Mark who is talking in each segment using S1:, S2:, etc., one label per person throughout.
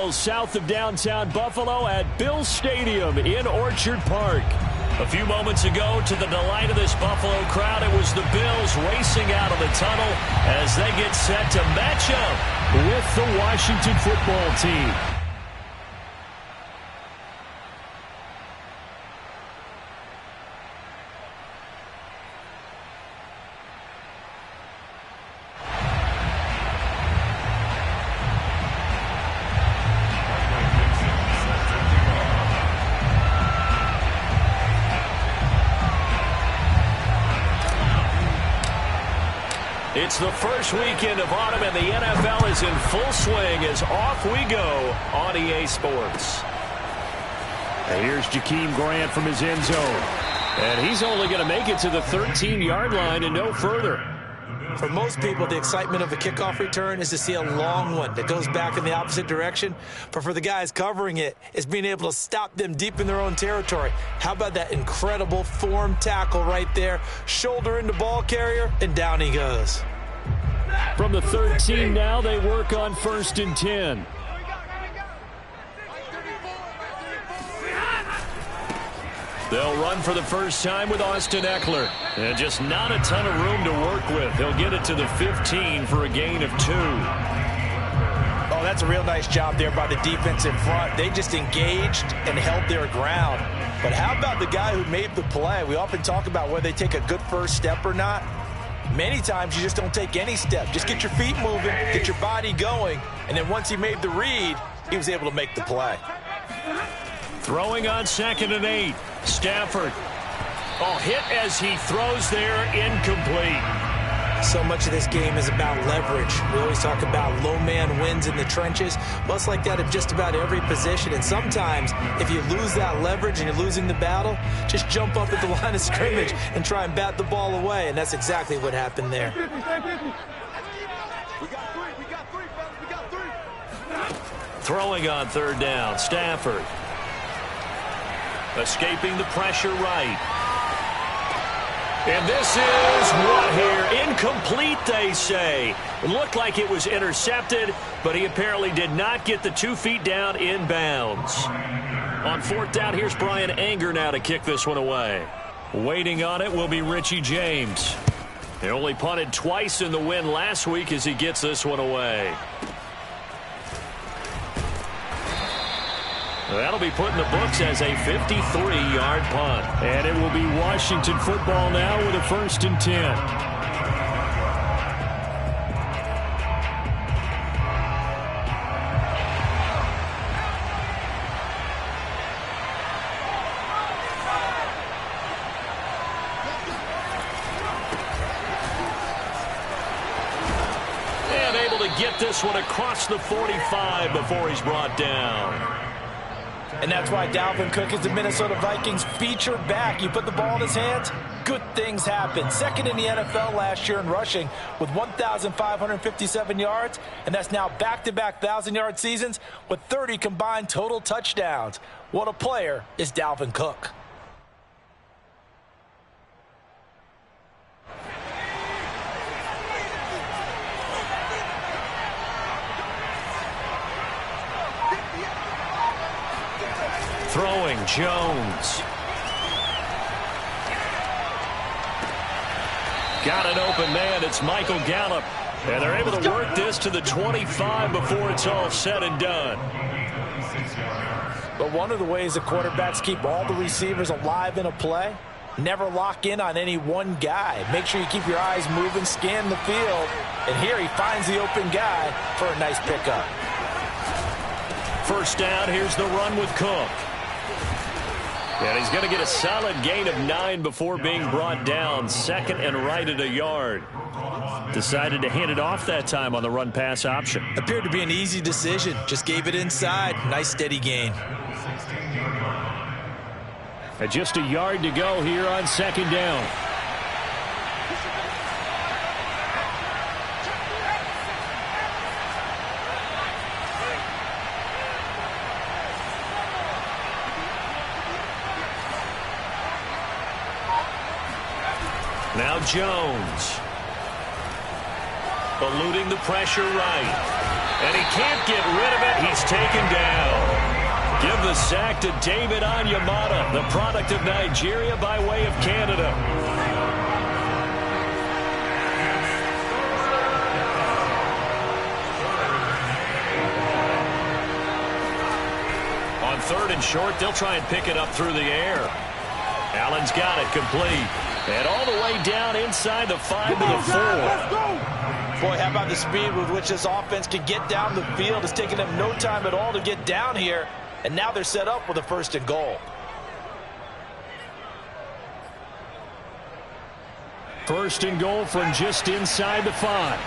S1: miles south of downtown Buffalo at Bill Stadium in Orchard Park. A few moments ago, to the delight of this Buffalo crowd, it was the Bills racing out of the tunnel as they get set to match up with the Washington football team. It's the first weekend of autumn, and the NFL is in full swing as off we go on EA Sports. And here's Jakeem Grant from his end zone. And he's only going to make it to the 13-yard line and no further.
S2: For most people, the excitement of a kickoff return is to see a long one that goes back in the opposite direction. But for the guys covering it, it's being able to stop them deep in their own territory. How about that incredible form tackle right there? Shoulder into ball carrier, and down he goes.
S1: From the 13 now, they work on 1st and 10. They'll run for the first time with Austin Eckler. And just not a ton of room to work with. He'll get it to the 15 for a gain of 2.
S2: Oh, that's a real nice job there by the defense in front. They just engaged and held their ground. But how about the guy who made the play? We often talk about whether they take a good first step or not. Many times you just don't take any step. Just get your feet moving, get your body going, and then once he made the read, he was able to make the play.
S1: Throwing on 2nd and 8. Stafford. Oh, hit as he throws there, incomplete.
S2: So much of this game is about leverage. We always talk about low man wins in the trenches. Well, it's like that in just about every position. And sometimes, if you lose that leverage and you're losing the battle, just jump up at the line of scrimmage and try and bat the ball away. And that's exactly what happened there.
S1: Throwing on 3rd down, Stafford. Escaping the pressure right. And this is what here? Incomplete, they say. It looked like it was intercepted, but he apparently did not get the 2 feet down in bounds. On 4th down, here's Brian Anger now to kick this one away. Waiting on it will be Richie James. He only punted twice in the win last week as he gets this one away. That'll be put in the books as a 53-yard punt. And it will be Washington football now with a 1st and 10. And able to get this one across the 45 before he's brought down.
S2: And that's why Dalvin Cook is the Minnesota Vikings featured back. You put the ball in his hands, good things happen. 2nd in the NFL last year in rushing with 1,557 yards, and that's now back-to-back 1,000-yard seasons with 30 combined total touchdowns. What a player is Dalvin Cook.
S1: Throwing, Jones. Got an open man. It's Michael Gallup. And they're able to work this to the 25 before it's all said and done.
S2: But one of the ways the quarterbacks keep all the receivers alive in a play, never lock in on any one guy. Make sure you keep your eyes moving, scan the field. And here he finds the open guy for a nice pickup.
S1: 1st down, here's the run with Cook. And he's going to get a solid gain of 9 before being brought down. 2nd and right at a yard. Decided to hand it off that time on the run-pass option.
S2: Appeared to be an easy decision. Just gave it inside. Nice steady gain.
S1: And just a yard to go here on 2nd down. Now Jones. Eluding the pressure right. And he can't get rid of it. He's taken down. Give the sack to David Onyemata, the product of Nigeria by way of Canada. On 3rd and short, they'll try and pick it up through the air. Allen's got it complete. And all the way down inside the 5 to the 4.
S2: Boy, how about the speed with which this offense can get down the field? It's taken them no time at all to get down here. And now they're set up with a 1st and goal.
S1: First and goal from just inside the 5.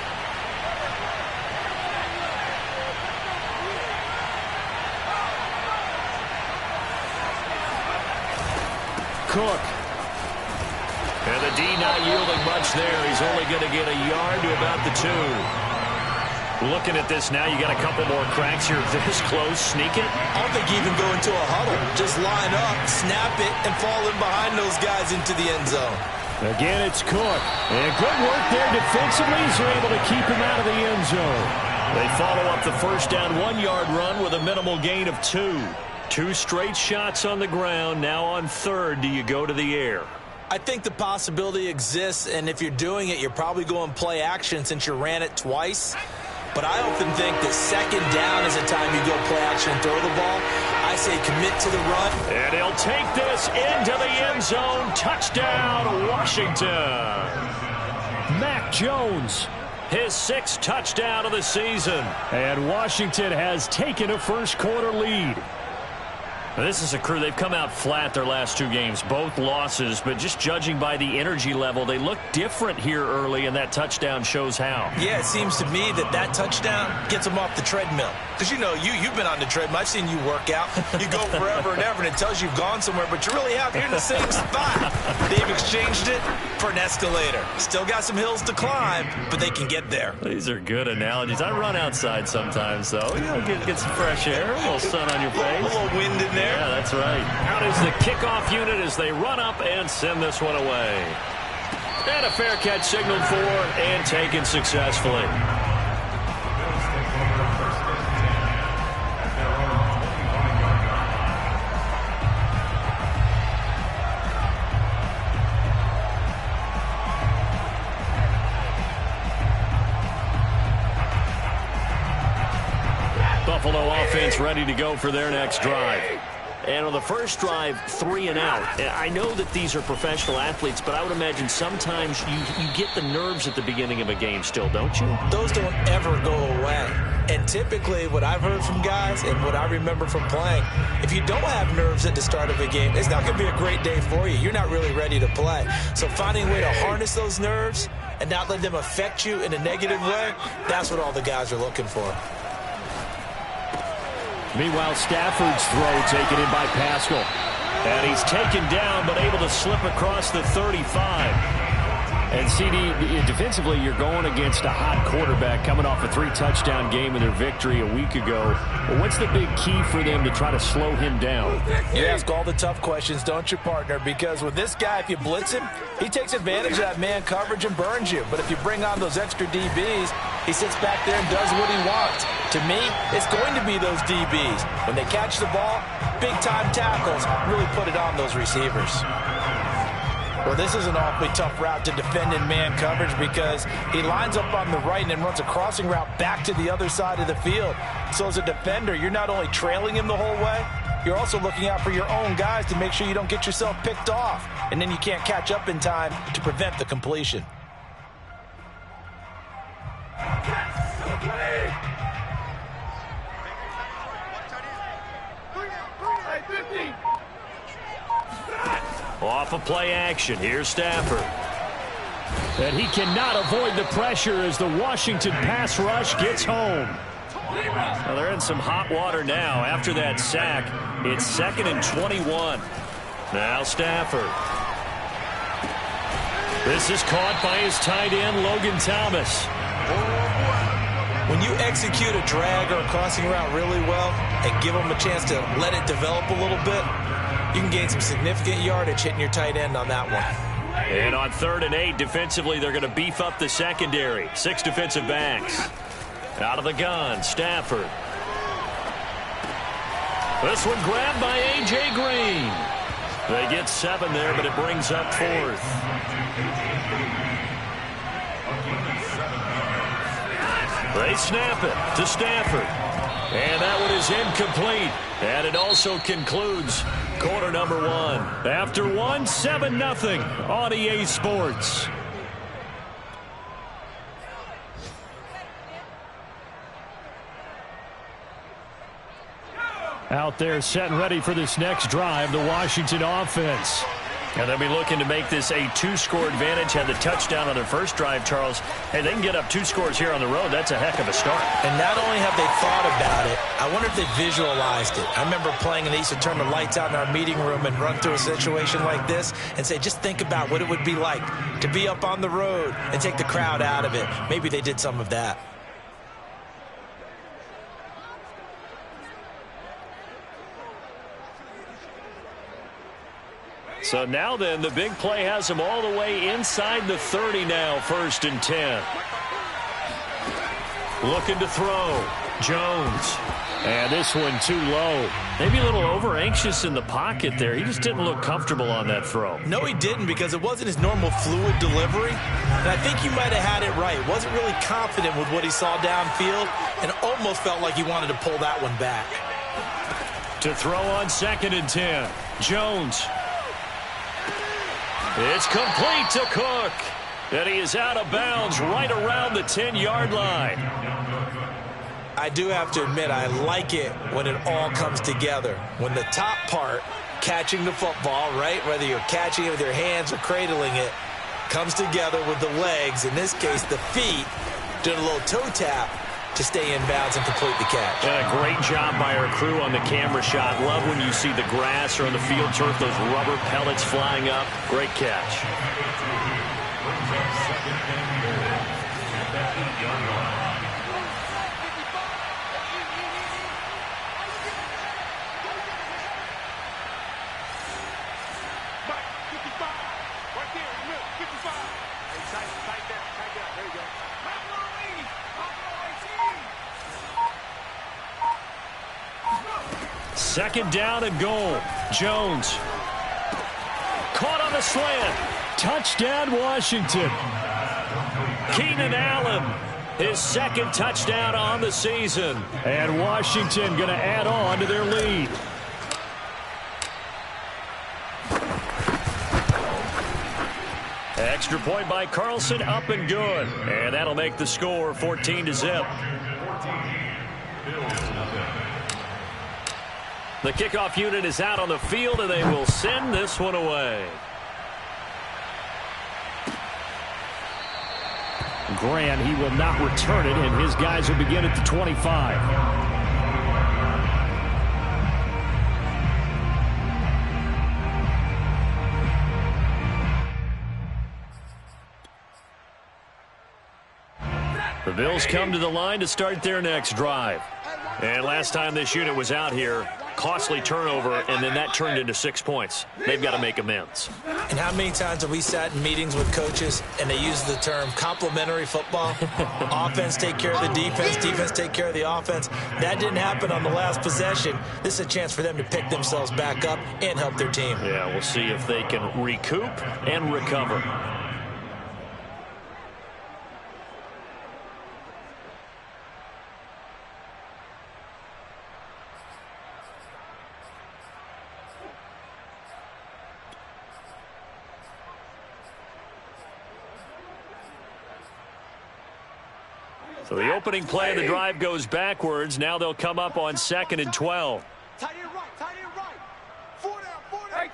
S1: Cook. And the D not yielding much there. He's only going to get a yard to about the 2. Looking at this now, you got a couple more cracks here. This close, sneak it.
S2: I don't think you even go into a huddle. Just line up, snap it, and fall in behind those guys into the end zone.
S1: Again, it's Cook. And good work there defensively as they're able to keep him out of the end zone. They follow up the first down 1-yard run with a minimal gain of 2. 2 straight shots on the ground. Now on 3rd, do you go to the air?
S2: I think the possibility exists, and if you're doing it, you're probably going play action since you ran it twice. But I often think that 2nd down is the time you go play action and throw the ball. I say commit to the run.
S1: And he'll take this into the end zone. Touchdown, Washington. Mac Jones, his 6th touchdown of the season. And Washington has taken a first-quarter lead. Now, this is a crew. They've come out flat their last 2 games, both losses, but just judging by the energy level, they look different here early, and that touchdown shows how.
S2: Yeah, it seems to me that touchdown gets them off the treadmill. Because, you know, you've been on the treadmill. I've seen you work out. You go forever and ever, and it tells you you've gone somewhere, but you really have. You're in the same spot. They've exchanged it for an escalator. Still got some hills to climb, but they can get there.
S1: These are good analogies. I run outside sometimes, though. You know, get some fresh air, a little sun on your face.
S2: A little wind in there.
S1: Yeah, that's right. Out is the kickoff unit as they run up and send this one away. And a fair catch signaled for and taken successfully. Buffalo offense ready to go for their next drive. And on the first drive, 3 and out. I know that these are professional athletes, but I would imagine sometimes you get the nerves at the beginning of a game still, don't you?
S2: Those don't ever go away. And typically what I've heard from guys and what I remember from playing, if you don't have nerves at the start of a game, it's not going to be a great day for you. You're not really ready to play. So finding a way to harness those nerves and not let them affect you in a negative way, that's what all the guys are looking for.
S1: Meanwhile, Stafford's throw taken in by Pascal. And he's taken down, but able to slip across the 35. And CD, defensively, you're going against a hot quarterback coming off a 3-touchdown game in their victory a week ago. Well, what's the big key for them to try to slow him down?
S2: You ask all the tough questions, don't you, partner? Because with this guy, if you blitz him, he takes advantage of that man coverage and burns you. But if you bring on those extra DBs, he sits back there and does what he wants. To me, it's going to be those DBs. When they catch the ball, big-time tackles really put it on those receivers. Well, this is an awfully tough route to defend in man coverage because he lines up on the right and then runs a crossing route back to the other side of the field. So as a defender, you're not only trailing him the whole way, you're also looking out for your own guys to make sure you don't get yourself picked off. And then you can't catch up in time to prevent the completion.
S1: Off of play action. Here's Stafford. And he cannot avoid the pressure as the Washington pass rush gets home. Well, they're in some hot water now. After that sack, it's 2nd and 21. Now Stafford. This is caught by his tight end, Logan Thomas.
S2: When you execute a drag or a crossing route really well and give them a chance to let it develop a little bit, you can gain some significant yardage hitting your tight end on that one.
S1: And on 3rd and 8, defensively, they're going to beef up the secondary. 6 defensive backs. Out of the gun, Stafford. This one grabbed by A.J. Green. They get 7 there, but it brings up 4th. They snap it to Stafford. And that one is incomplete. And it also concludes quarter number 1. After 1, 7-0 on EA Sports.
S3: Out there set and ready for this next drive, the Washington offense.
S1: And they'll be looking to make this a 2-score advantage. Had the touchdown on their first drive, Charles. Hey, they can get up 2 scores here on the road. That's a heck of a start.
S2: And not only have they thought about it, I wonder if they visualized it. I remember playing, and they used to turn the lights out in our meeting room and run through a situation like this and say, just think about what it would be like to be up on the road and take the crowd out of it. Maybe they did some of that.
S1: So now then, the big play has them all the way inside the 30 now, 1st and 10. Looking to throw. Jones.
S3: And this one too low.
S1: Maybe a little over-anxious in the pocket there. He just didn't look comfortable on that throw.
S2: No, he didn't, because it wasn't his normal fluid delivery. And I think you might have had it right. Wasn't really confident with what he saw downfield and almost felt like he wanted to pull that one back.
S1: To throw on 2nd and 10. Jones. It's complete to Cook. And he is out of bounds right around the 10-yard line.
S2: I do have to admit, I like it when it all comes together. When the top part, catching the football, right, whether you're catching it with your hands or cradling it, comes together with the legs, in this case the feet, doing a little toe tap to stay in bounds and complete the catch.
S1: And a great job by our crew on the camera shot. Love when you see the grass or on the field turf, those rubber pellets flying up. Great catch. Second down and goal. Jones. Caught on the slant.
S3: Touchdown, Washington.
S1: Keenan Allen, his 2nd touchdown on the season.
S3: And Washington going to add on to their lead.
S1: Extra point by Carlson, up and good. And that'll make the score 14-0. The kickoff unit is out on the field, and they will send this one away.
S3: Grant, he will not return it, and his guys will begin at the 25.
S1: The Bills come to the line to start their next drive. And last time this unit was out here, costly turnover, and then that turned into 6 points. They've got to make amends.
S2: And how many times have we sat in meetings with coaches and they use the term complementary football? Offense take care of the defense, defense take care of the offense. That didn't happen on the last possession. This is a chance for them to pick themselves back up and help their team.
S1: Yeah, we'll see if they can recoup and recover. So the opening play of the drive goes backwards. Now they'll come up on 2nd and 12.
S4: Tight end right, tight end right. 4 down,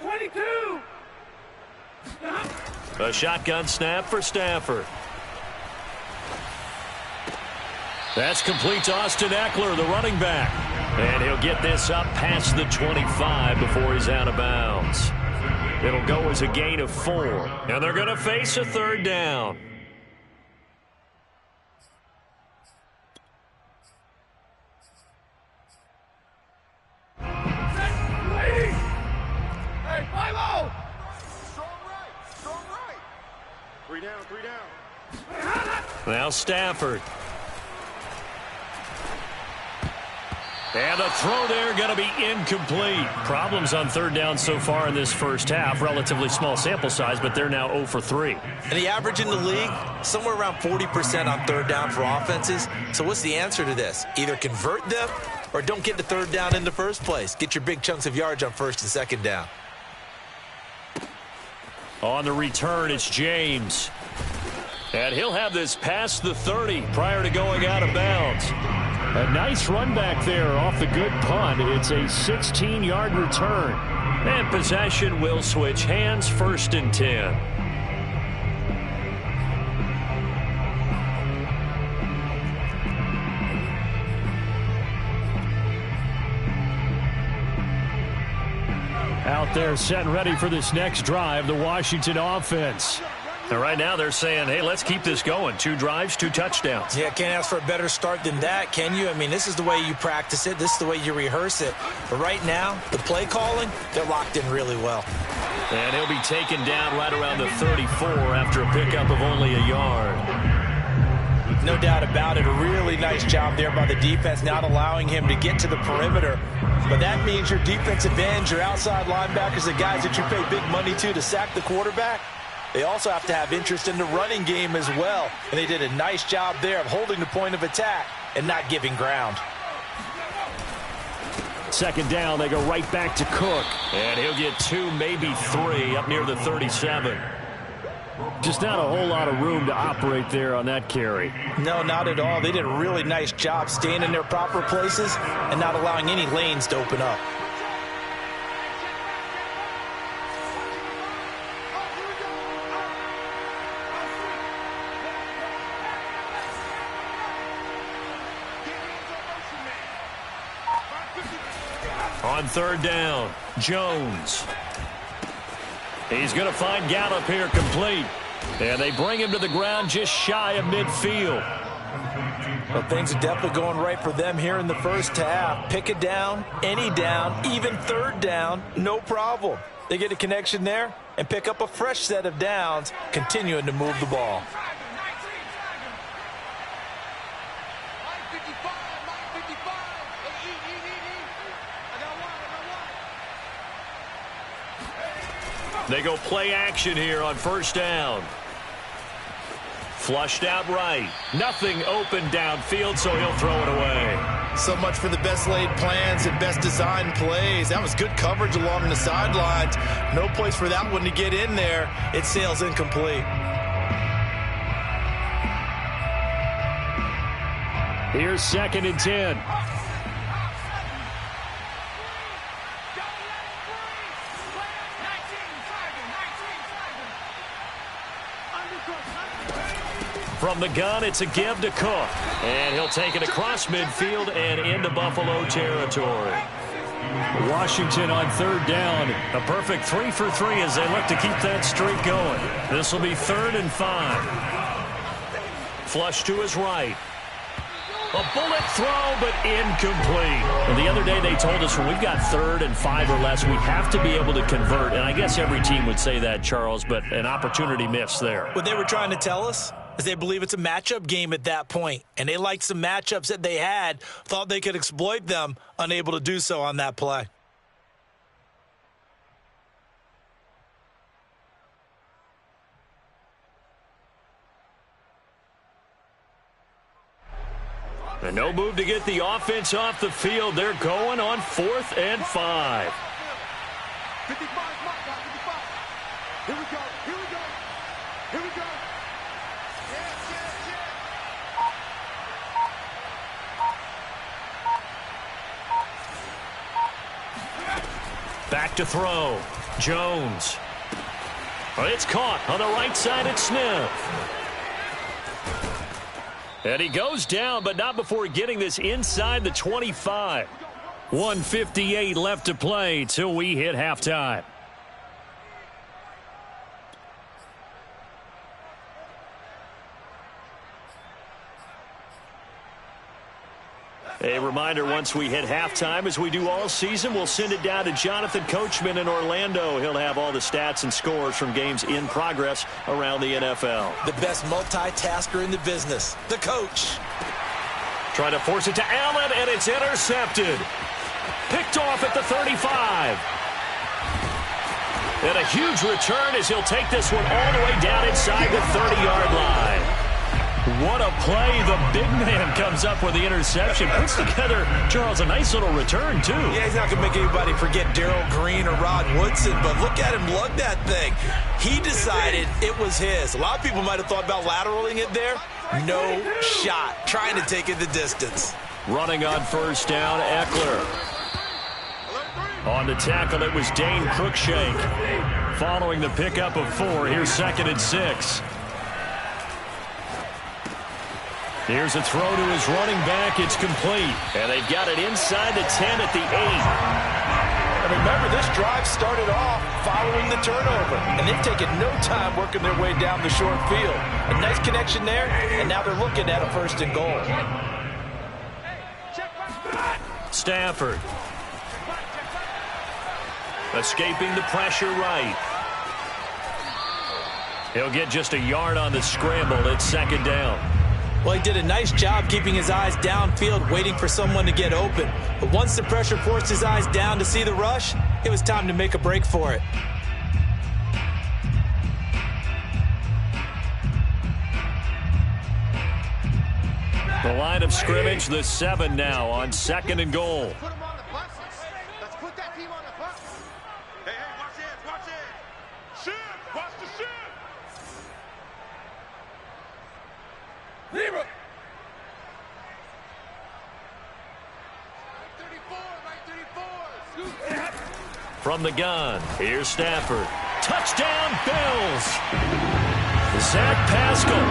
S4: 22.
S1: A shotgun snap for Stafford. That's complete to Austin Eckler, the running back. And he'll get this up past the 25 before he's out of bounds. It'll go as a gain of 4. And they're going to face a 3rd down. Now Stafford. And the throw there going to be incomplete. Problems on third down so far in this first half. Relatively small sample size, but they're now 0 for 3.
S2: And the average in the league, somewhere around 40% on third down for offenses. So what's the answer to this? Either convert them or don't get to third down in the first place. Get your big chunks of yards on first and second down.
S1: On the return, it's James. And he'll have this past the 30 prior to going out of bounds.
S3: A nice run back there off the good punt. It's a 16-yard return.
S1: And possession will switch hands, 1st and 10.
S3: Out there set and ready for this next drive, the Washington offense.
S1: And right now they're saying, hey, let's keep this going. 2 drives, 2 touchdowns.
S2: Yeah, can't ask for a better start than that, can you? I mean, this is the way you practice it. This is the way you rehearse it. But right now, the play calling, they're locked in really well.
S1: And he'll be taken down right around the 34 after a pickup of only a yard.
S2: No doubt about it. A really nice job there by the defense, not allowing him to get to the perimeter. But that means your defensive ends, your outside linebackers, the guys that you pay big money to sack the quarterback, they also have to have interest in the running game as well. And they did a nice job there of holding the point of attack and not giving ground.
S3: Second down, they go right back to Cook.
S1: And he'll get 2, maybe 3 up near the 37.
S3: Just not a whole lot of room to operate there on that carry.
S2: No, not at all. They did a really nice job staying in their proper places and not allowing any lanes to open up.
S1: On third down, Jones. He's going to find Gallup here complete. And they bring him to the ground just shy of midfield.
S2: Well, things are definitely going right for them here in the first half. Pick it down, any down, even third down, no problem. They get a connection there and pick up a fresh set of downs, continuing to move the ball.
S1: They go play action here on first down. Flushed out right. Nothing open downfield, so he'll throw it away.
S2: So much for the best laid plans and best designed plays. That was good coverage along the sidelines. No place for that one to get in there. It sails incomplete.
S3: Here's 2nd and 10.
S1: From the gun, it's a give to Cook. And he'll take it across midfield and into Buffalo territory.
S3: Washington on third down.
S1: A perfect 3 for 3 as they look to keep that streak going. This will be 3rd and 5. Flush to his right. A bullet throw, but incomplete. Well, the other day they told us when we've got 3rd and 5 or less, we have to be able to convert. And I guess every team would say that, Charles, but an opportunity missed there.
S2: What they were trying to tell us is they believe it's a matchup game at that point. And they liked some matchups that they had, thought they could exploit them, unable to do so on that play.
S1: And no move to get the offense off the field. They're going on 4th and 5.
S4: 55, mark, 55. Here we go, here we go, here we go.
S1: Back to throw. Jones. Well, it's caught on the right side at Smith. And he goes down, but not before getting this inside the 25. 1:58 left to play till we hit halftime. A reminder, once we hit halftime, as we do all season, we'll send it down to Jonathan Coachman in Orlando. He'll have all the stats and scores from games in progress around the NFL.
S2: The best multitasker in the business, the coach.
S1: Trying to force it to Allen, and it's intercepted. Picked off at the 35. And a huge return as he'll take this one all the way down inside the 30-yard line. What a play. The big man comes up with the interception. Puts together, Charles, a nice little return, too.
S2: Yeah, he's not going to make anybody forget Darrell Green or Rod Woodson, but look at him lug that thing. He decided it was his. A lot of people might have thought about lateraling it there. No shot. Trying to take it the distance.
S1: Running on first down, Eckler. On the tackle, it was Dane Cruikshank. Following the pickup of 4, here's 2nd and 6. Here's a throw to his running back. It's complete. And they've got it inside the 10 at the 8.
S2: And remember, this drive started off following the turnover. And they've taken no time working their way down the short field. A nice connection there, and now they're looking at a 1st and goal.
S1: Stafford. Escaping the pressure right. He'll get just a yard on the scramble. It's 2nd down.
S2: Well, he did a nice job keeping his eyes downfield, waiting for someone to get open. But once the pressure forced his eyes down to see the rush, it was time to make a break for it.
S1: The line of scrimmage, the 7 now on 2nd and goal.
S4: Put him on the buses. Let's put that team on the bus. Hey, watch it, watch it. Shift, watch the shift. Libra. 34.
S1: From the gun, here's Stafford. Touchdown, Bills! Zach Pascal,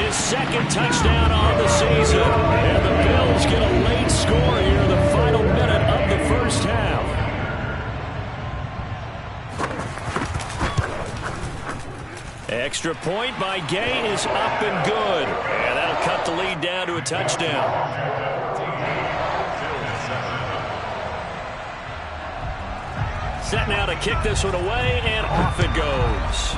S1: his 2nd touchdown on the season. And the Bills get a late score here in the final minute of the first half. Extra point by Gay is up and good. And that'll cut the lead down to a touchdown. Set now to kick this one away, and off it goes.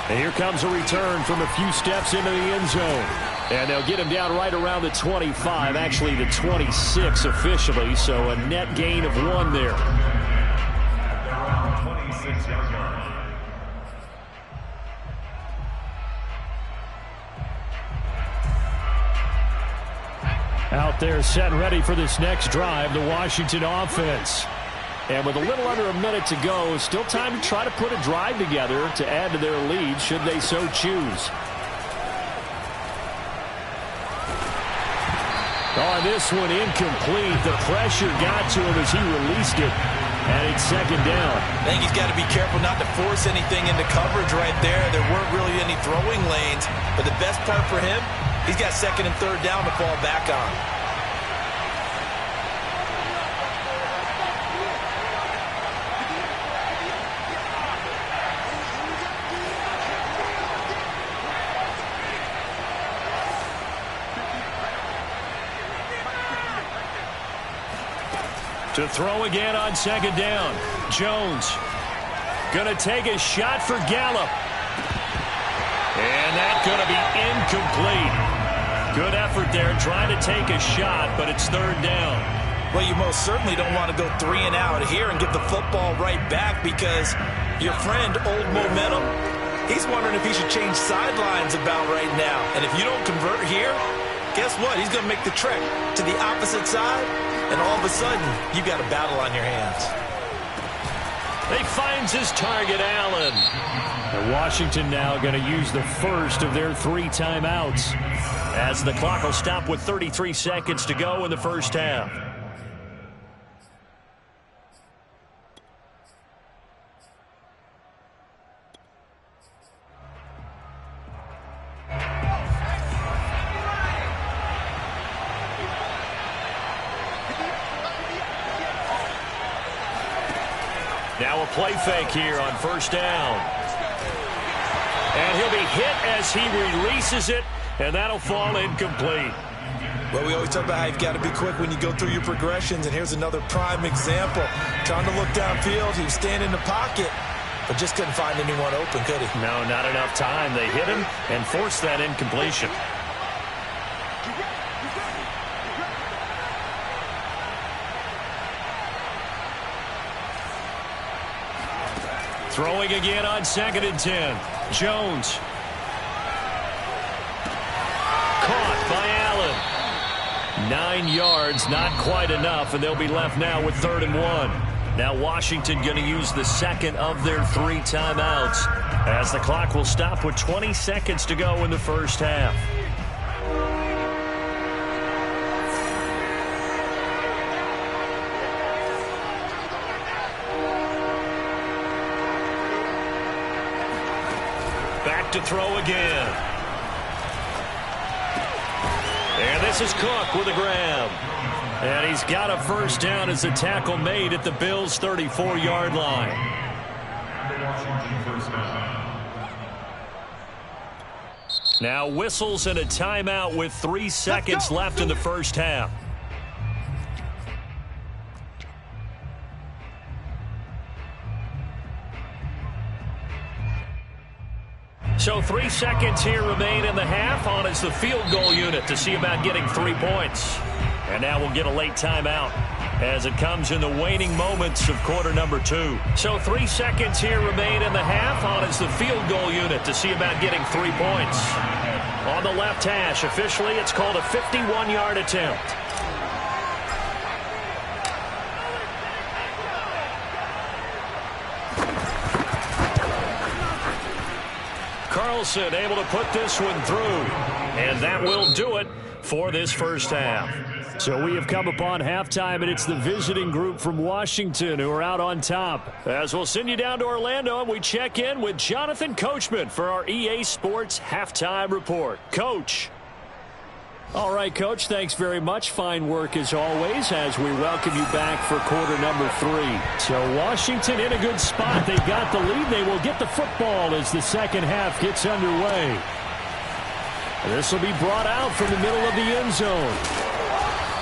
S1: And here comes a return from a few steps into the end zone. And they'll get him down right around the 25, actually the 26 officially, so a net gain of 1 there. Out there set and ready for this next drive, the Washington offense. And with a little under a minute to go, still time to try to put a drive together to add to their lead should they so choose. Oh, this one incomplete. The pressure got to him as he released it. And it's 2nd down.
S2: I think he's got to be careful not to force anything into coverage right there. There weren't really any throwing lanes. But the best part for him, he's got 2nd and 3rd down to fall back on.
S1: To throw again on 2nd down. Jones going to take a shot for Gallup. And that's going to be incomplete. Good effort there trying to take a shot, but it's 3rd down.
S2: Well, you most certainly don't want to go 3 and out here and get the football right back because your friend, Old Momentum, he's wondering if he should change sidelines about right now. And if you don't convert here, guess what? He's going to make the trek to the opposite side, and all of a sudden, you've got a battle on your hands.
S1: He finds his target, Allen. And Washington now going to use the first of their 3 timeouts as the clock will stop with 33 seconds to go in the first half. Now a play fake here on 1st down. And he'll be hit as he releases it, and that'll fall incomplete.
S2: Well, we always talk about how you've got to be quick when you go through your progressions, and here's another prime example. Trying to look downfield, he was standing in the pocket, but just couldn't find anyone open, could he?
S1: No, not enough time. They hit him and forced that incompletion. Throwing again on 2nd and 10. Jones. Caught by Allen. 9 yards, not quite enough, and they'll be left now with 3rd and 1. Now Washington going to use the second of their 3 timeouts as the clock will stop with 20 seconds to go in the first half. Back to throw again. And this is Cook with a grab. And he's got a first down as a tackle made at the Bills' 34-yard line. Now whistles and a timeout with 3 seconds left in the first half. So 3 seconds here remain in the half. On is the field goal unit to see about getting 3 points. And now we'll get a late timeout as it comes in the waning moments of quarter number 2. So 3 seconds here remain in the half. On is the field goal unit to see about getting 3 points. On the left hash, officially it's called a 51-yard attempt. Carlson able to put this one through. And that will do it for this first half.
S3: So we have come upon halftime, and it's the visiting group from Washington who are out on top.
S1: As we'll send you down to Orlando, and we check in with Jonathan Coachman for our EA Sports Halftime Report. Coach.
S3: All right, Coach, thanks very much. Fine work as always as we welcome you back for quarter number 3. So Washington in a good spot. They've got the lead. They will get the football as the second half gets underway. This will be brought out from the middle of the end zone.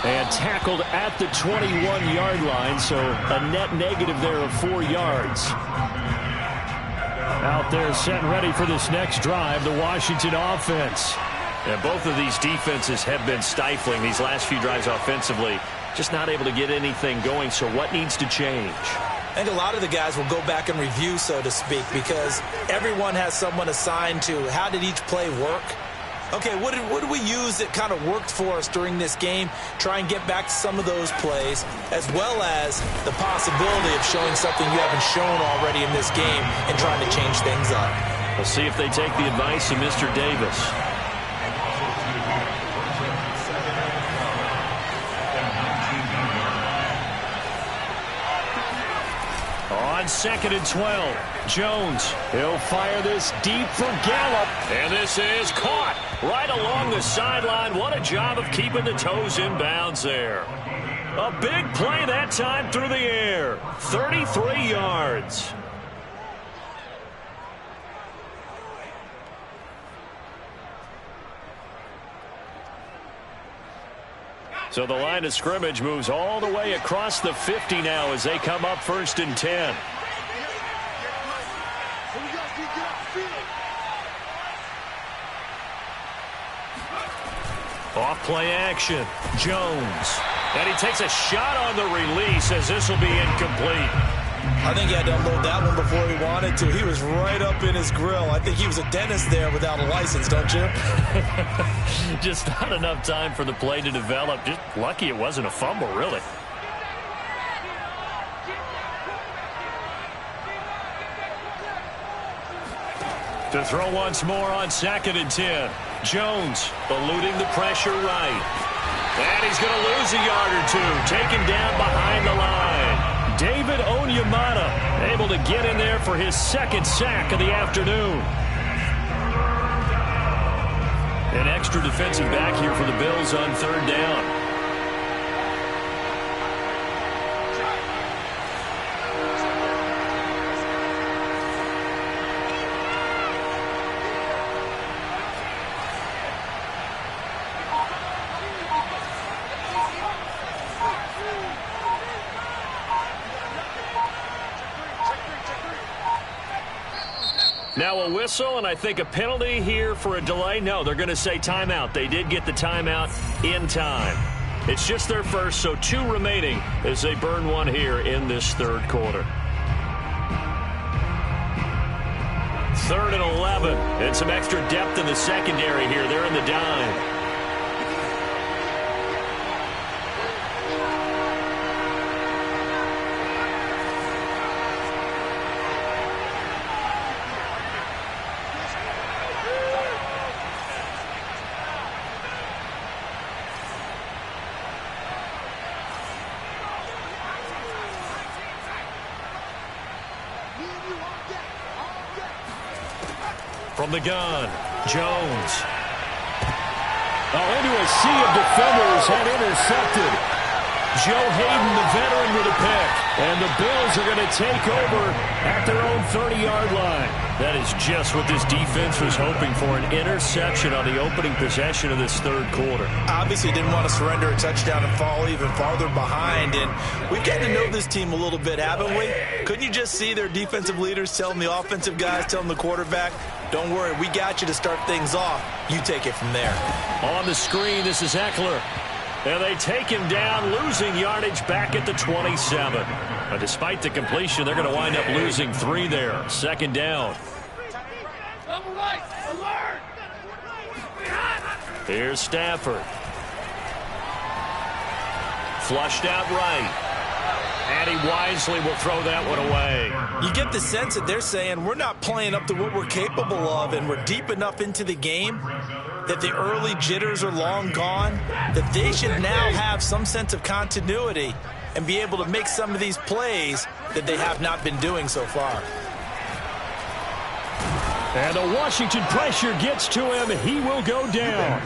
S3: And tackled at the 21-yard line, so a net negative there of 4 yards. Out there set and ready for this next drive, the Washington offense.
S1: And both of these defenses have been stifling these last few drives offensively. Just not able to get anything going, so what needs to change?
S2: I think a lot of the guys will go back and review, so to speak, because everyone has someone assigned to how did each play work. Okay, what did we use that kind of worked for us during this game? Try and get back to some of those plays, as well as the possibility of showing something you haven't shown already in this game and trying to change things up.
S1: We'll see if they take the advice of Mr. Davis. On 2nd and 12, Jones. He'll fire this deep for Gallup. And this is caught right along the sideline. What a job of keeping the toes in bounds there. A big play that time through the air. 33 yards. So the line of scrimmage moves all the way across the 50 now as they come up 1st and 10. Off play action. Jones. And he takes a shot on the release as this will be incomplete.
S2: I think he had to unload that one before he wanted to. He was right up in his grill. I think he was a dentist there without a license, don't you?
S1: Just not enough time for the play to develop. Just lucky it wasn't a fumble, really. To throw once more on 2nd and 10. Jones eluding the pressure right. And he's going to lose a yard or two. Taken down behind the line. David Onyemata able to get in there for his 2nd sack of the afternoon. An extra defensive back here for the Bills on 3rd down. Now a whistle, and I think a penalty here for a delay. No, they're going to say timeout. They did get the timeout in time. It's just their first, so 2 remaining as they burn one here in this third quarter. 3rd and 11, and some extra depth in the secondary here. They're in the dime. From the gun, Jones.
S3: Into a sea of defenders and intercepted. Joe Hayden, the veteran, with a pick. And the Bills are going to take over at their own 30-yard line.
S1: That is just what this defense was hoping for, an interception on the opening possession of this third quarter.
S2: Obviously didn't want to surrender a touchdown and fall even farther behind. And we've gotten to know this team a little bit, haven't we? Couldn't you just see their defensive leaders telling the offensive guys, telling the quarterback, don't worry, we got you to start things off. You take it from there.
S1: On the screen, this is Eckler. And they take him down, losing yardage back at the 27. But despite the completion, they're going to wind up losing 3 there. 2nd down. Here's Stafford. Flushed out right. And he wisely will throw that one away.
S2: You get the sense that they're saying we're not playing up to what we're capable of, and we're deep enough into the game that the early jitters are long gone, that they should now have some sense of continuity and be able to make some of these plays that they have not been doing so far.
S3: And the Washington pressure gets to him. He will go down.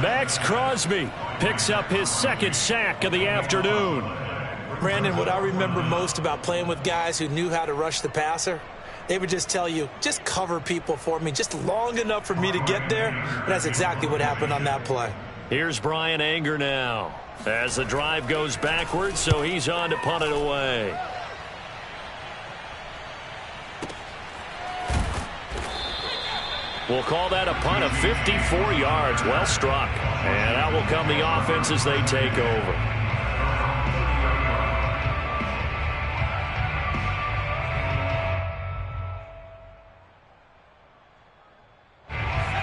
S1: Max Crosby picks up his 2nd sack of the afternoon.
S2: Brandon, what I remember most about playing with guys who knew how to rush the passer, they would just tell you, just cover people for me, just long enough for me to get there. And that's exactly what happened on that play.
S1: Here's Brian Anger now as the drive goes backwards, so he's on to punt it away. We'll call that a punt of 54 yards. Well struck. And that will come the offense as they take over.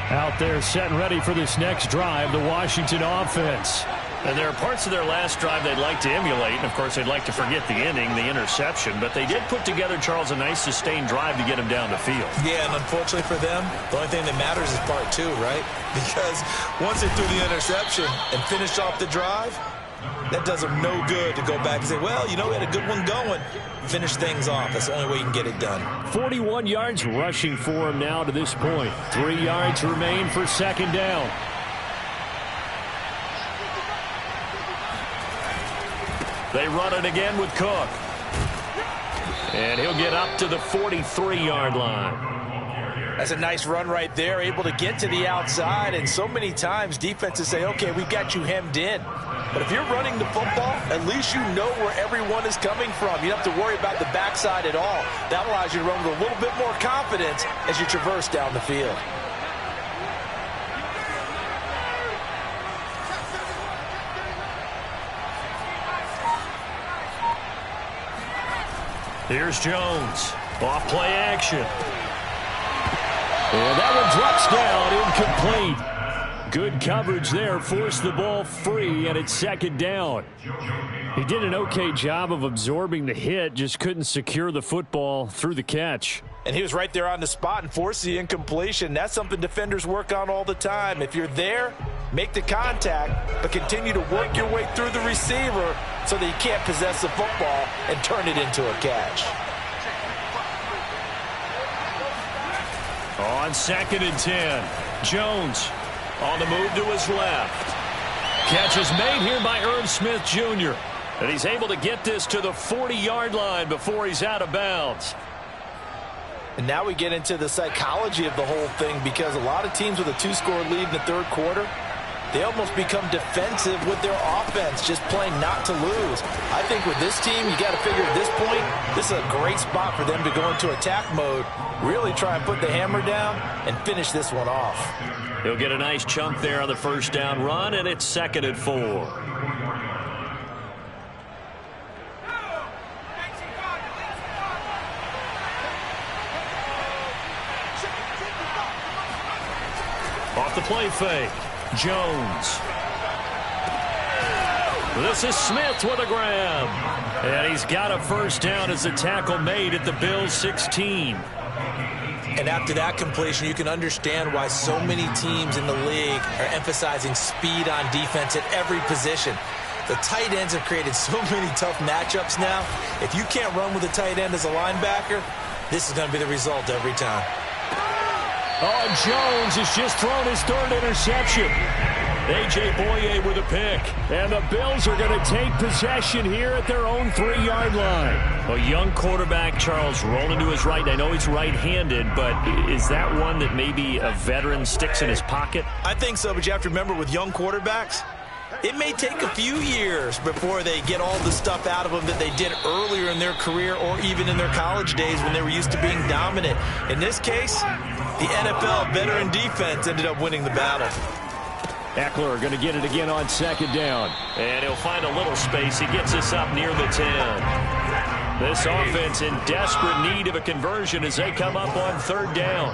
S3: Out there set and ready for this next drive, the Washington offense.
S1: And there are parts of their last drive they'd like to emulate. And, of course, they'd like to forget the inning, the interception. But they did put together, Charles, a nice sustained drive to get him down the field.
S2: Yeah, and unfortunately for them, the only thing that matters is part 2, right? Because once they threw the interception and finished off the drive, that does them no good to go back and say, well, you know, we had a good one going. Finish things off. That's the only way you can get it done.
S3: 41 yards rushing for him now to this point. 3 yards remain for 2nd down.
S1: They run it again with Cook. And he'll get up to the 43-yard line.
S2: That's a nice run right there, able to get to the outside. And so many times defenses say, okay, we've got you hemmed in. But if you're running the football, at least you know where everyone is coming from. You don't have to worry about the backside at all. That allows you to run with a little bit more confidence as you traverse down the field.
S1: Here's Jones. Off play action.
S3: And that one drops down, incomplete. Good coverage there, forced the ball free, and it's 2nd down. He did an okay job of absorbing the hit, just couldn't secure the football through the catch.
S2: And he was right there on the spot and forced the incompletion. That's something defenders work on all the time. If you're there, make the contact, but continue to work your way through the receiver so that you can't possess the football and turn it into a catch.
S1: On 2nd and 10, Jones on the move to his left. Catch is made here by Irv Smith Jr. And he's able to get this to the 40-yard line before he's out of bounds.
S2: And now we get into the psychology of the whole thing, because a lot of teams with a 2-score lead in the third quarter, they almost become defensive with their offense, just playing not to lose. I think with this team, you got to figure at this point, this is a great spot for them to go into attack mode, really try and put the hammer down and finish this one off.
S1: He'll get a nice chunk there on the first down run, and it's 2nd and 4. Off the play fake. Jones. This is Smith with a grab. And he's got a first down as the tackle made at the Bills' 16.
S2: And after that completion, you can understand why so many teams in the league are emphasizing speed on defense at every position. The tight ends have created so many tough matchups now. If you can't run with a tight end as a linebacker, this is going to be the result every time.
S3: Oh, Jones has just thrown his 3rd interception. A.J. Boye with a pick. And the Bills are going to take possession here at their own 3-yard line.
S1: A young quarterback, Charles, rolling to his right. I know he's right-handed, but is that one that maybe a veteran sticks in his pocket?
S2: I think so, but you have to remember with young quarterbacks, it may take a few years before they get all the stuff out of them that they did earlier in their career or even in their college days when they were used to being dominant. In this case, the NFL veteran defense ended up winning the battle.
S3: Eckler going to get it again on 2nd down.
S1: And he'll find a little space. He gets us up near the 10. This offense in desperate need of a conversion as they come up on 3rd down.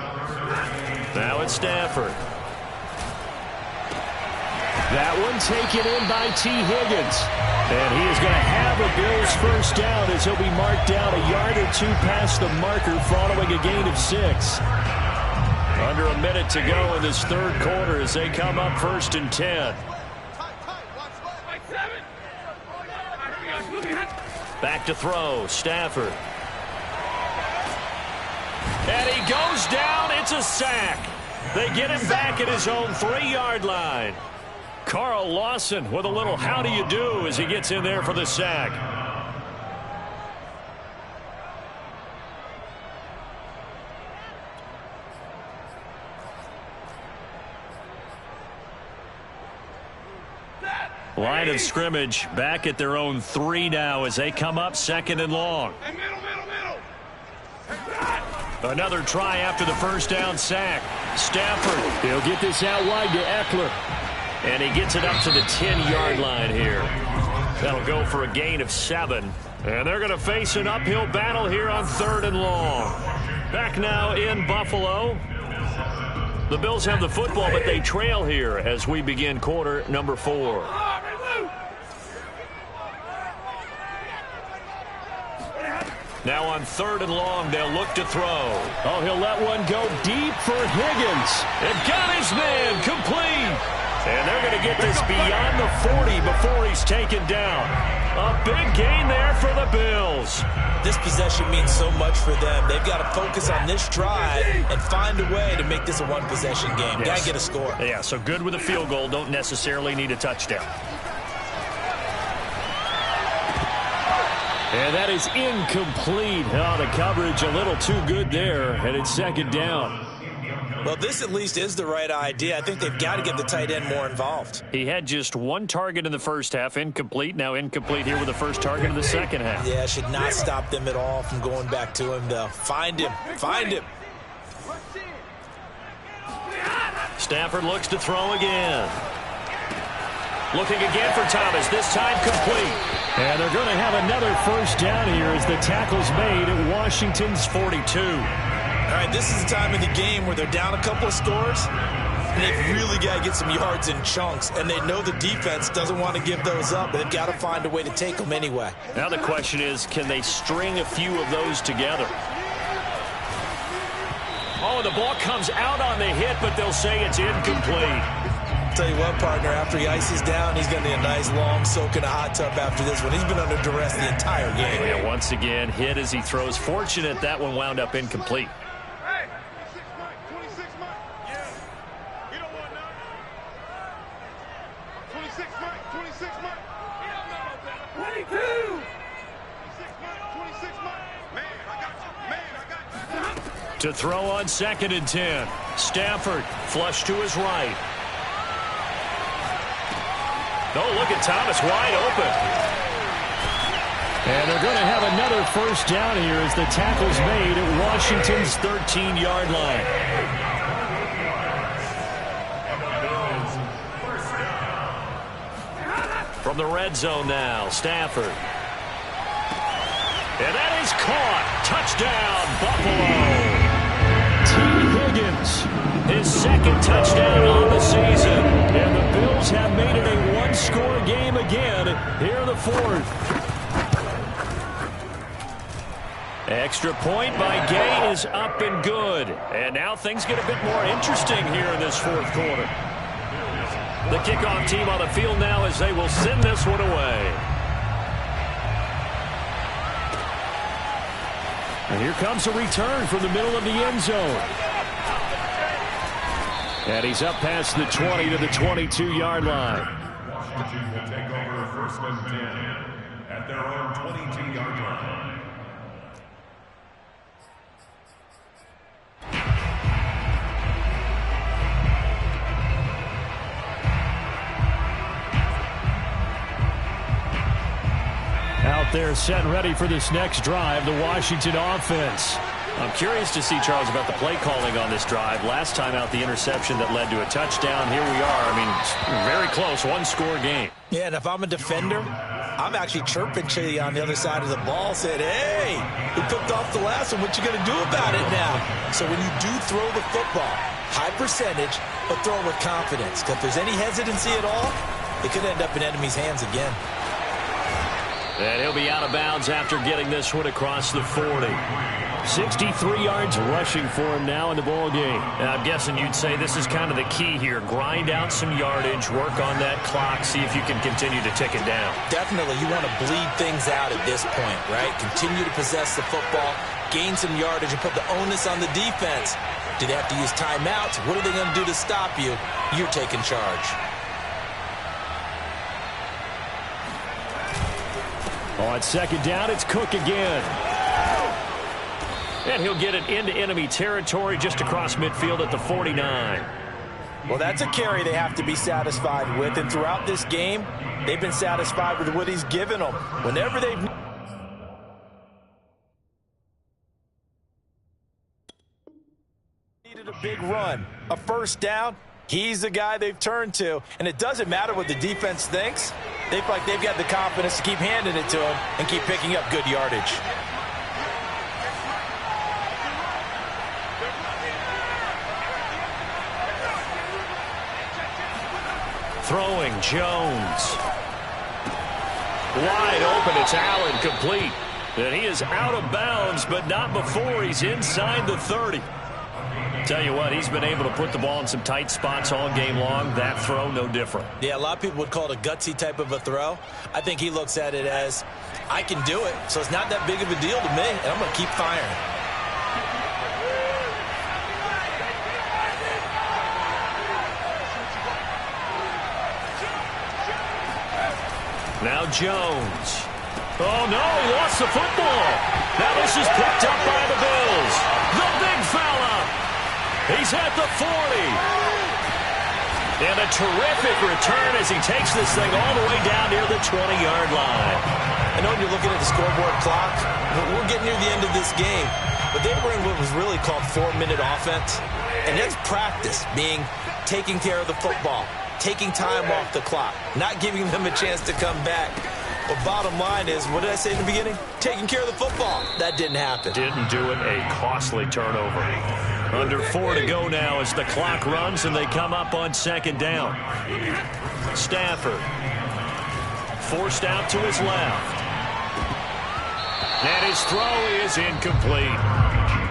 S1: Now it's Stafford.
S3: That one taken in by T. Higgins. And he is going to have a Bills first down as he'll be marked down a yard or 2 past the marker following a gain of 6. Under a minute to go in this 3rd quarter as they come up 1st and 10.
S1: Back to throw, Stafford. And he goes down. It's a sack. They get him back at his own 3-yard line. Carl Lawson with a little how do you do as he gets in there for the sack. Line of scrimmage back at their own 3 now as they come up 2nd and long. Another try after the first down sack. Stafford.
S3: He'll get this out wide to Eckler.
S1: And he gets it up to the 10-yard line here. That'll go for a gain of 7. And they're going to face an uphill battle here on 3rd and long. Back now in Buffalo. The Bills have the football, but they trail here as we begin quarter number 4. Now on 3rd and long, they'll look to throw.
S3: Oh, he'll let one go deep for Higgins.
S1: And got his man complete. And they're going to get this beyond the 40 before he's taken down. A big gain there for the Bills.
S2: This possession means so much for them. They've got to focus on this drive and find a way to make this a one-possession game.
S1: Yes.
S2: Got to get a score.
S1: Yeah, so good with a field goal. Don't necessarily need a touchdown.
S3: And that is incomplete. Oh, the coverage a little too good there. And it's 2nd down.
S2: Well, this at least is the right idea. I think they've got to get the tight end more involved.
S1: He had just 1 target in the first half, incomplete. Now incomplete here with the first target in the second half.
S2: Yeah, should not stop them at all from going back to him, though. Find him. Find him.
S1: Stafford looks to throw again. Looking again for Thomas, this time complete.
S3: And they're going to have another first down here as the tackle's made at Washington's 42.
S2: All right, this is the time of the game where they're down a couple of scores, and they've really got to get some yards in chunks, and they know the defense doesn't want to give those up, but they've got to find a way to take them anyway.
S1: Now the question is, can they string a few of those together? Oh, the ball comes out on the hit, but they'll say it's incomplete.
S2: Tell you what, partner, after he ices down, he's going to need a nice long soak in a hot tub after this one. He's been under duress the entire game.
S1: Yeah, once again, hit as he throws. Fortunate that one wound up incomplete. To throw on 2nd and 10. Stafford flush to his right. Oh, look at Thomas wide open.
S3: And they're going to have another first down here as the tackle's made at Washington's 13-yard line. From the red zone now, Stafford. And that is caught. Touchdown, Buffalo. T. Higgins, his second touchdown on the season. And the Bills have made it a one-score game again here in the fourth. Extra point by Gay is up and good. And now things get a bit more interesting here in this fourth quarter. The kickoff team on the field now as they will send this one away. And here comes a return from the middle of the end zone. And he's up past the 20 to the 22-yard line.
S5: Washington will take over first and 10 at their own 22-yard line.
S3: Out there set and ready for this next drive, the Washington offense.
S1: I'm curious to see, Charles, about the play calling on this drive. Last time out, the interception that led to a touchdown. Here we are. I mean, very close, one-score game.
S2: Yeah, and if I'm a defender, I'm actually chirping Chili on the other side of the ball, said, hey, he picked off the last one. What you going to do about it now? So when you do throw the football, high percentage, but throw it with confidence. Because if there's any hesitancy at all, it could end up in enemy's hands again.
S1: And he'll be out of bounds after getting this one across the 40.
S3: 63 yards rushing for him now in the ball game.
S1: And I'm guessing you'd say this is kind of the key here. Grind out some yardage, work on that clock, see if you can continue to tick it down.
S2: Definitely, you want to bleed things out at this point, right? Continue to possess the football, gain some yardage, and put the onus on the defense. Do they have to use timeouts? What are they going to do to stop you? You're taking charge.
S3: On second down, it's Cook again.
S1: And he'll get it into enemy territory just across midfield at the 49.
S2: Well, that's a carry they have to be satisfied with. And throughout this game, they've been satisfied with what he's given them. Whenever they've needed a big run, a first down, he's the guy they've turned to. And it doesn't matter what the defense thinks. They feel like they've got the confidence to keep handing it to him and keep picking up good yardage.
S1: Throwing Jones. Wide open, it's Allen, complete. And he is out of bounds, but not before he's inside the 30. Tell you what, he's been able to put the ball in some tight spots all game long. That throw, no different.
S2: Yeah, a lot of people would call it a gutsy type of a throw. I think he looks at it as, I can do it, so it's not that big of a deal to me, and I'm going to keep firing.
S1: Now Jones. Oh, no, he lost the football. Now this is picked up by the Bills. The big fella. He's at the 40. And a terrific return as he takes this thing all the way down near the 20-yard line.
S2: I know you're looking at the scoreboard clock, but we're getting near the end of this game. But they were in what was really called 4-minute offense. And that's practice, being taking care of the football, taking time off the clock, not giving them a chance to come back. But bottom line is, what did I say in the beginning? Taking care of the football. That didn't happen.
S1: Didn't do it. A costly turnover. Under 4 to go now as the clock runs and they come up on second down. Stafford forced out to his left. And his throw is incomplete.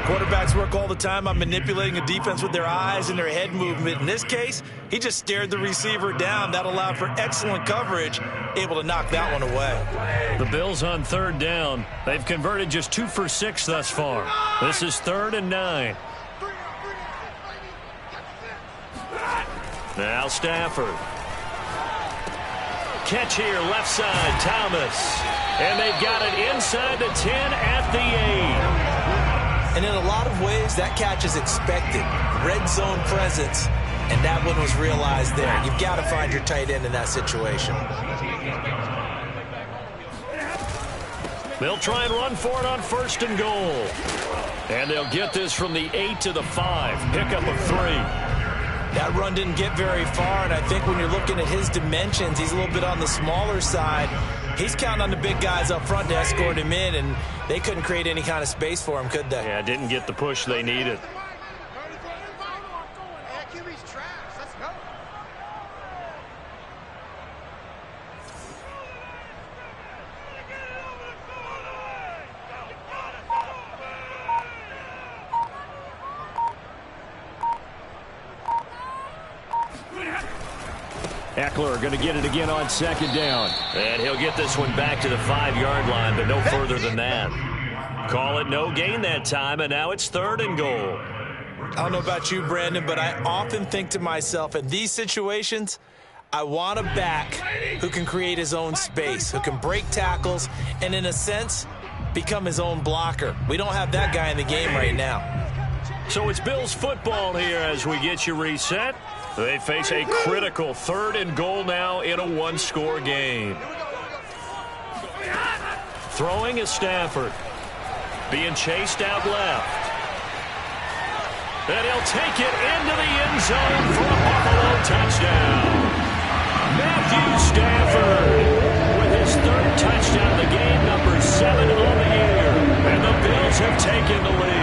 S2: Quarterbacks work all the time on manipulating a defense with their eyes and their head movement. In this case, he just stared the receiver down. That allowed for excellent coverage, able to knock that one away.
S1: The Bills on third down. They've converted just 2 for 6 thus far. This is 3rd and 9. Now Stafford. Catch here, left side, Thomas. And they've got it inside the 10 at the 8.
S2: And in a lot of ways, that catch is expected. Red zone presence. And that one was realized there. You've got to find your tight end in that situation.
S3: They'll try and run for it on 1st and goal. And they'll get this from the 8 to the 5. Pickup of 3.
S2: That run didn't get very far, and I think when you're looking at his dimensions, he's a little bit on the smaller side. He's counting on the big guys up front to escort him in, and they couldn't create any kind of space for him, could they?
S3: Yeah, didn't get the push they needed. Eckler going to get it again on 2nd down. And he'll get this one back to the 5-yard line, but no further than that. Call it no gain that time, and now it's 3rd and goal.
S2: I don't know about you, Brandon, but I often think to myself, in these situations, I want a back who can create his own space, who can break tackles, and in a sense, become his own blocker. We don't have that guy in the game right now.
S3: So it's Bills football here as we get you reset. They face a critical 3rd and goal now in a 1-score game. Throwing is Stafford. Being chased out left. And he'll take it into the end zone for a Buffalo touchdown. Matthew Stafford with his 3rd touchdown of the game, number 7 on the year. And the Bills have taken the lead.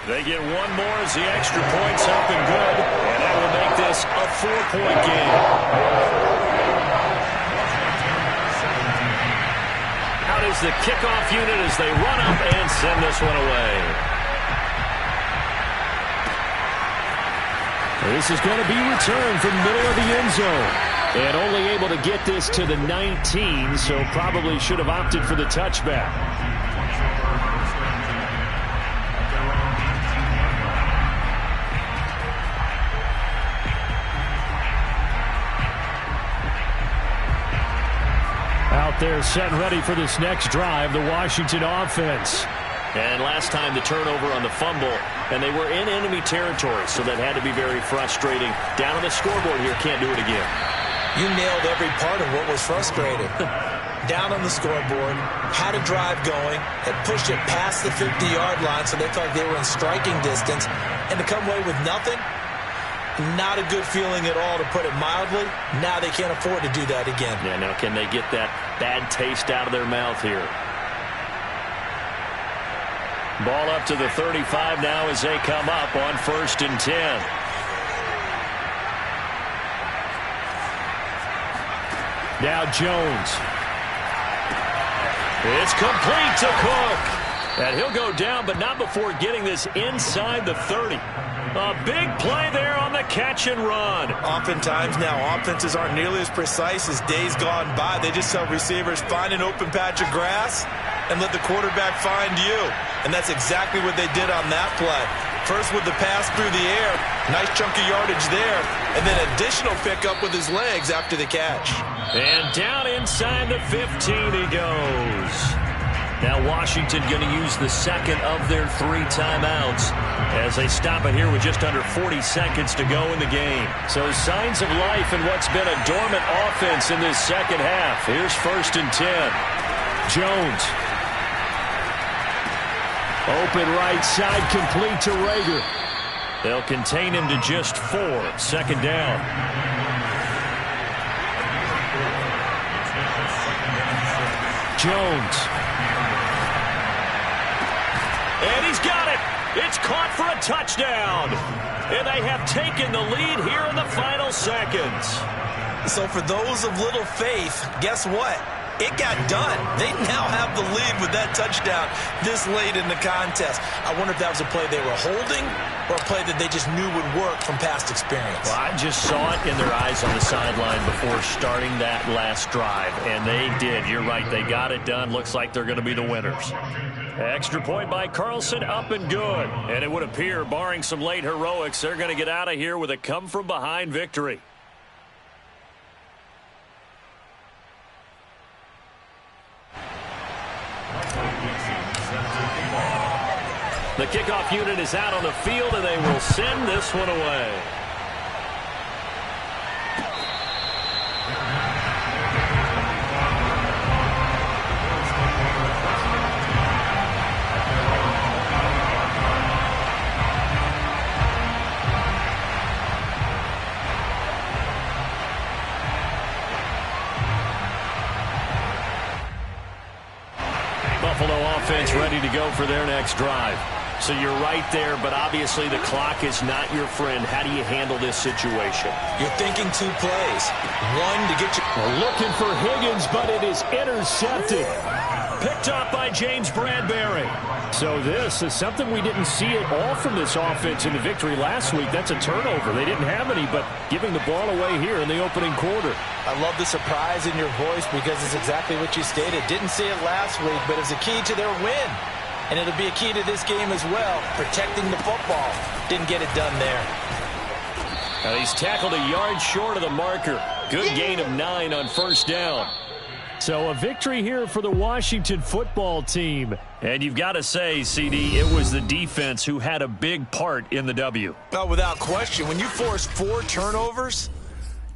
S3: They get one more as the extra point's up and good. And that will make this a 4-point game. Out is the kickoff unit as they run up and send this one away. This is going to be returned from the middle of the end zone. And only able to get this to the 19, so probably should have opted for the touchback. Out there set and ready for this next drive, the Washington offense. And last time the turnover on the fumble, and they were in enemy territory, so that had to be very frustrating. Down on the scoreboard here, can't do it again.
S2: You nailed every part of what was frustrating. Down on the scoreboard, had a drive going, had pushed it past the 50-yard line so they felt like they were in striking distance, and to come away with nothing, not a good feeling at all, to put it mildly. Now they can't afford to do that again.
S3: Yeah, now can they get that bad taste out of their mouth here? Ball up to the 35 now as they come up on 1st and 10. Now Jones. It's complete to Cook. And he'll go down, but not before getting this inside the 30. A big play there on the catch and run.
S2: Oftentimes now, offenses aren't nearly as precise as days gone by. They just tell receivers, find an open patch of grass and let the quarterback find you. And that's exactly what they did on that play. First with the pass through the air, nice chunk of yardage there, and then additional pickup with his legs after the catch.
S3: And down inside the 15 he goes. Now Washington going to use the second of their 3 timeouts as they stop it here with just under 40 seconds to go in the game. So signs of life in what's been a dormant offense in this second half. Here's 1st and 10. Jones. Open right side, complete to Rager. They'll contain him to just 4. 2nd down. Jones. And he's got it. It's caught for a touchdown. And they have taken the lead here in the final seconds.
S2: So for those of little faith, guess what? It got done. They now have the lead with that touchdown this late in the contest. I wonder if that was a play they were holding or a play that they just knew would work from past experience.
S3: Well, I just saw it in their eyes on the sideline before starting that last drive, and they did. You're right. They got it done. Looks like they're going to be the winners. Extra point by Carlson, up and good. And it would appear, barring some late heroics, they're going to get out of here with a come-from-behind victory.
S1: The kickoff unit is out on the field, and they will send this one away. Buffalo offense ready to go for their next drive. So you're right there, but obviously the clock is not your friend. How do you handle this situation?
S2: You're thinking 2 plays. One to get you.
S3: We're looking for Higgins, but it is intercepted.
S1: Picked up by James Bradbury.
S3: So this is something we didn't see at all from this offense in the victory last week. That's a turnover. They didn't have any, but giving the ball away here in the opening quarter.
S2: I love the surprise in your voice because it's exactly what you stated. Didn't see it last week, but it's a key to their win. And it'll be a key to this game as well, protecting the football. Didn't get it done there.
S1: Now he's tackled a yard short of the marker. Good gain of 9 on first down.
S3: So a victory here for the Washington football team.
S1: And you've got to say, CD, it was the defense who had a big part in the W.
S2: Oh, without question. When you force 4 turnovers,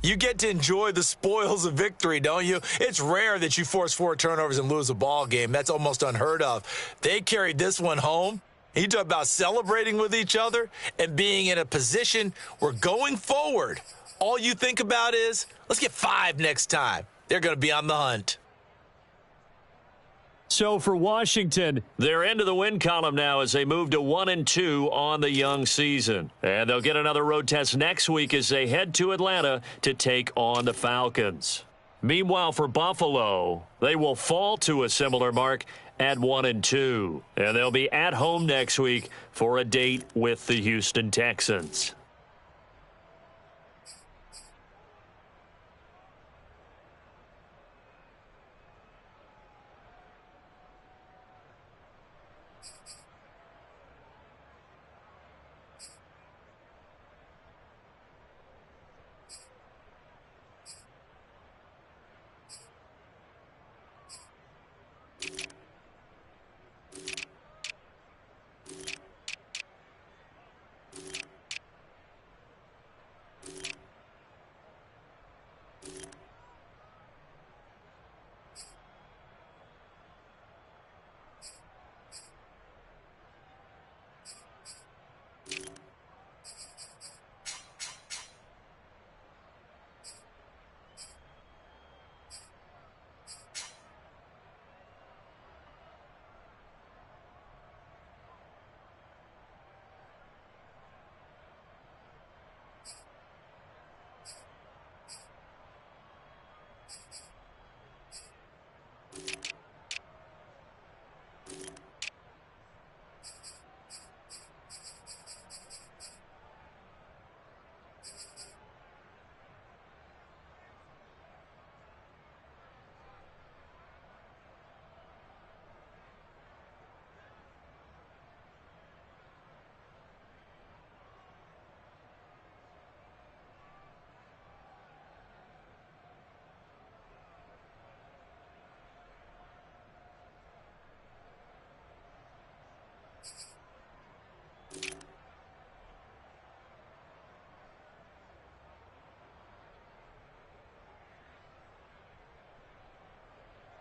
S2: you get to enjoy the spoils of victory, don't you? It's rare that you force 4 turnovers and lose a ball game. That's almost unheard of. They carried this one home. You talk about celebrating with each other and being in a position where going forward, all you think about is, let's get 5 next time. They're going to be on the hunt.
S3: So for Washington,
S1: they're into the win column now as they move to 1-2 on the young season. And they'll get another road test next week as they head to Atlanta to take on the Falcons. Meanwhile, for Buffalo, they will fall to a similar mark at 1-2. And they'll be at home next week for a date with the Houston Texans.